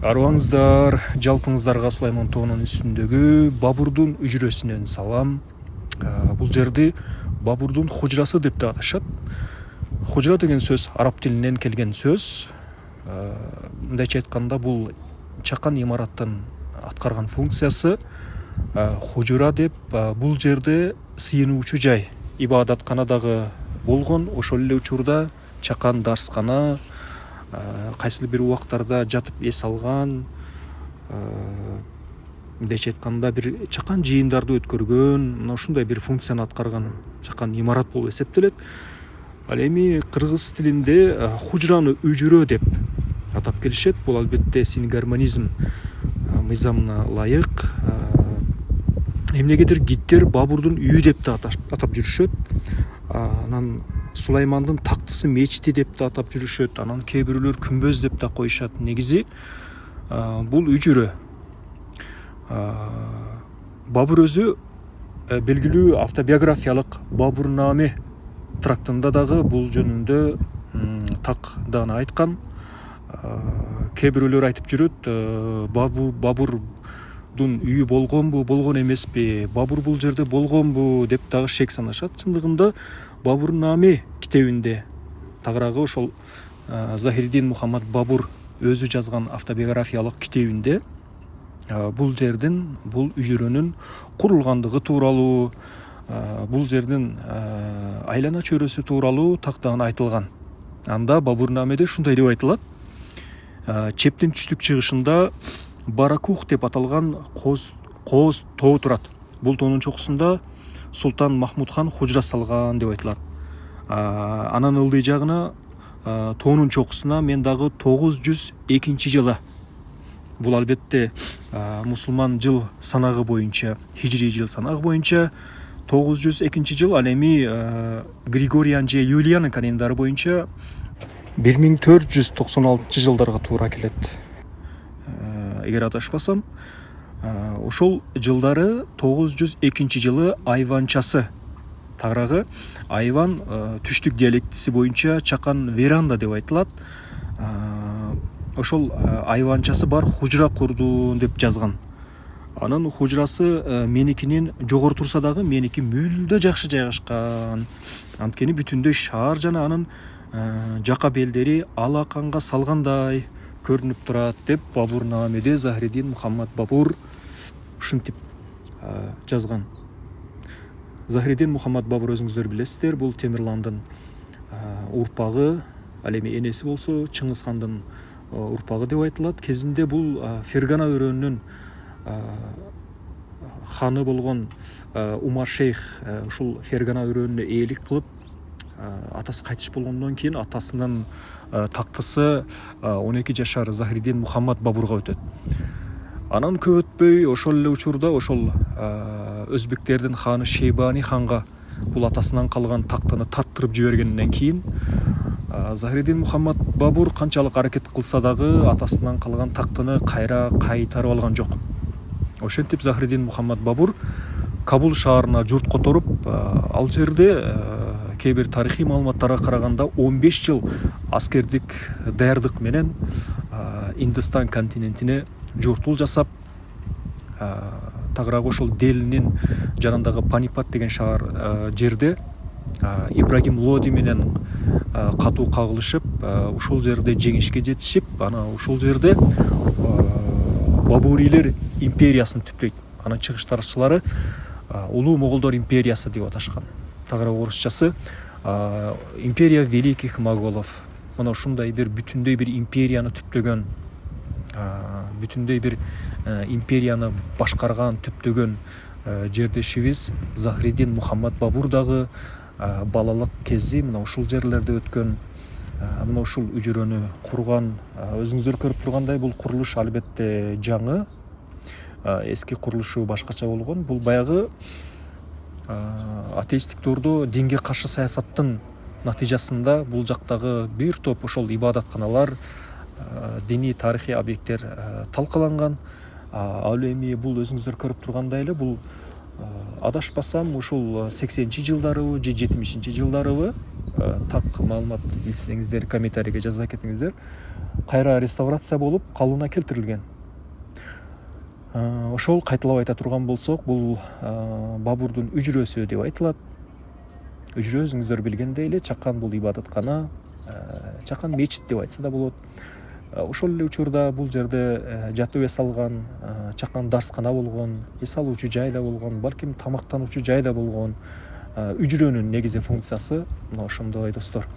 Арыбаңыздар, жалпыңыздарга Сулайман тоонун үстүндөгү Бабурдун үжүрөсүнөн салам. Бул жерди Бабурдун хужрасы деп да аташат. Хужра деген сөз араб тилинен келген сөз. Мындайча айтканда бул чакан имараттын аткарган функциясы хужра деп бул жерде сыйынуучу жай, ибадаткана дагы болгон. Ошол эле учурда чакан дарскана, кайсыл бир убактарда жатып эс алган, мындайча айтканда бир чакан жыйындарды өткөргөн, мына ушундай бир функцияны аткарган чакан имарат болуп эсептелет. Ал эми кыргыз тилинде хужраны үжүрө деп атап келишет. Бул албетте сингармонизм мыйзамына ылайык. Эмнегедир гиттер Бабурдун үйү деп да атап жүрүшөт. Анан Сулаймандын тактысы мечити деп да атап жүрүшөт. Анан кээ бирөөлөр күмбөз деп да коюшат. Негизи бул үжүрө. Бабур өзү белгилүү автобиографиялык Бабурнаме трактында дагы бул жөнүндө так даана айткан. Кээ бирөөлөр айтып жүрөт, Бабурдун үйү болгонбу, болгон эмеспи, Бабур бул жерде болгонбу деп дагы шек санашат. Чындыгында Бабурнаме китебинде, тагыраагы ошол Захириддин Мухаммад Бабур өзү жазган автобиографиялык китебинде бул жердин, бул үжүрөнүн курулгандыгы тууралуу, бул жердин айлана чөйрөсү тууралуу тактаан айтылган. Анда Бабурнамеде ушундай деп айтылат: чептин түштүк чыгышында Баракух деп аталган кооз тоо турат. Бул тоонун чокусунда Султан Махмудхан хужра салган деп айтылат. Анан ылдый жагына тоонун чокусуна мен дагы 902-жылы, бул албетте мусулман жыл санагы боюнча, хижри жыл санагы боюнча 902-жыл, ал эми Григориан же Юлиан календары боюнча 1496-жылдарга туура келет. Эгер адашпасам, ошол жылдары 902-жылы айванчасы, тагыраагы айван түштүк диалектиси боюнча чакан веранда деп айтылат. Ошол айванчасы бар хужра курдум деп жазган. Анын хужрасы меникинен жогору турса дагы меники мүлдө жакшы жайгашкан. Анткени бүтүндөй шаар жана анын жака белдери алаканга салгандай көрүнүп турат деп Бабурнамеде Захириддин Мухаммад Бабур ушинтип жазган. Захириддин Мухаммад Бабур өзүңүздөр билесиздер, бул Темирландын урпагы, ал эми энеси болсо Чыңгыз хандын урпагы деп айтылат. Кезинде бул Фергана өрөөнүнүн ханы болгон Умар шейх ушул Фергана өрөөнүнө ээлик кылып, атасы кайтыш болгондон кийин атасынын тактысы 12 жашар Захириддин Мухаммад Бабурга өтөт. Анан көп өтпөй ошол эле учурда ошол өзбектердин ханы Шейбани ханга бул атасынан калган тактыны тарттырып жибергенден кийин Захириддин Мухаммад Бабур канчалык аракет кылса дагы атасынан калган тактыны кайра кайтарып алган жок. Ошентип Захириддин Мухаммад Бабур Кабул шаарына журт которуп, ал жерде кээ бир тарыхый маалыматтарга караганда 15 жыл аскердик даярдык менен Индистан континентине журтул жасап, тагыраагы ошол Делинин жанындагы Панипат деген шаар жерде Ибрагим Лоди менен катуу кагылышып, ушул жерде жеңишке жетишип, ана ушул жерде Бабурилер империясын түптөйт. Анын чыгыштарчылары Улуу Моголдор империясы деп аташкан. Тагыраагы орусчасы империя великих моголов. Мына ушундай бир бүтүндөй бир империяны түптөгөн, бүтүндөй бир империяны башкарган, түптөгөн жердешибиз Захириддин Мухаммад Бабур дагы балалык кези мына ушул жерлерде өткөн, мына ушул үжүрөнү курган. Өзүңүздөр көрүп тургандай, бул курулуш албетте жаңы, эски курулушу башкача болгон. Бул баягы атеисттик турдо динге каршы саясаттын натыйжасында бул жактагы бир топ ошол ибадатканалар, диний тарыхый объекттер талкаланган. Ал эми бул өзүңүздөр көрүп тургандай эле, бул адашпасам ушул 80-жылдарыбы же 70-жылдарыбы, так маалымат билсеңиздер комментарийге жаза кетиңиздер. кайра реставрация болуп калыбына келтирилген. Ошол кайталап айта турган болсок, бул Бабурдун үжрөсү деп айтылат. Үжрө өзүңүздөр билгендей эле чакан бул ибадаткана, чакан мечит деп айтса да болот. Ошол эле учурда бул жерде жатып эс алган, чакан дарскана болгон, эс алуучу жай да болгон, балким тамактануучу жай да болгон. Үжрөнүн негизги функциясы мына ошондой достор.